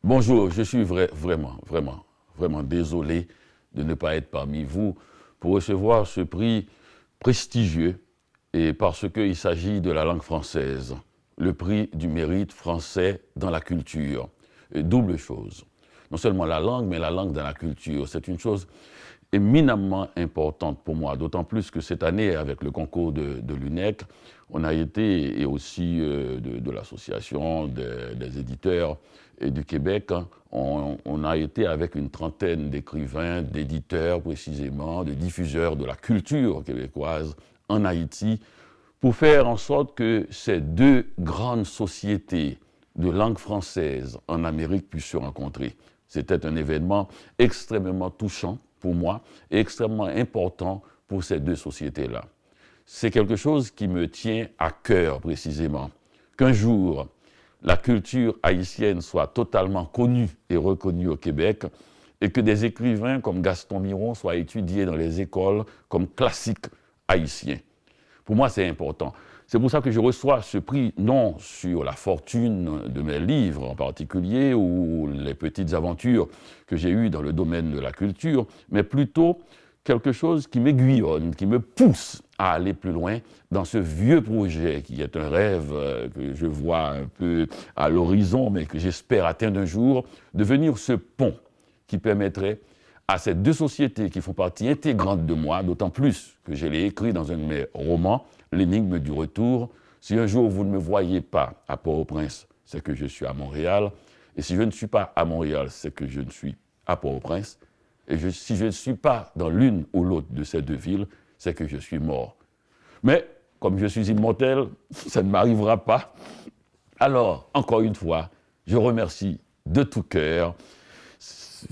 Bonjour, je suis vraiment désolé de ne pas être parmi vous pour recevoir ce prix prestigieux et parce qu'il s'agit de la langue française, le prix du mérite français dans la culture. Double chose. Non seulement la langue, mais la langue dans la culture. C'est une chose éminemment importante pour moi, d'autant plus que cette année, avec le concours de l'UNEC, on a été, et aussi de l'association des éditeurs et du Québec, hein, on a été avec une trentaine d'écrivains, d'éditeurs précisément, de diffuseurs de la culture québécoise en Haïti, pour faire en sorte que ces deux grandes sociétés de langue française en Amérique puissent se rencontrer. C'était un événement extrêmement touchant pour moi et extrêmement important pour ces deux sociétés-là. C'est quelque chose qui me tient à cœur précisément, qu'un jour la culture haïtienne soit totalement connue et reconnue au Québec et que des écrivains comme Gaston Miron soient étudiés dans les écoles comme classiques haïtiens. Pour moi, c'est important. C'est pour ça que je reçois ce prix, non sur la fortune de mes livres en particulier ou les petites aventures que j'ai eues dans le domaine de la culture, mais plutôt quelque chose qui m'aiguillonne, qui me pousse à aller plus loin dans ce vieux projet qui est un rêve que je vois un peu à l'horizon, mais que j'espère atteindre un jour, devenir ce pont qui permettrait à ces deux sociétés qui font partie intégrante de moi, d'autant plus que je l'ai écrit dans un de mes romans, L'énigme du retour. Si un jour vous ne me voyez pas à Port-au-Prince, c'est que je suis à Montréal. Et si je ne suis pas à Montréal, c'est que je ne suis à Port-au-Prince. Et si je ne suis pas dans l'une ou l'autre de ces deux villes, c'est que je suis mort. Mais comme je suis immortel, ça ne m'arrivera pas. Alors, encore une fois, je remercie de tout cœur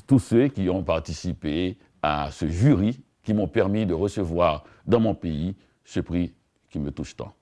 tous ceux qui ont participé à ce jury qui m'ont permis de recevoir dans mon pays ce prix qui me touche tant.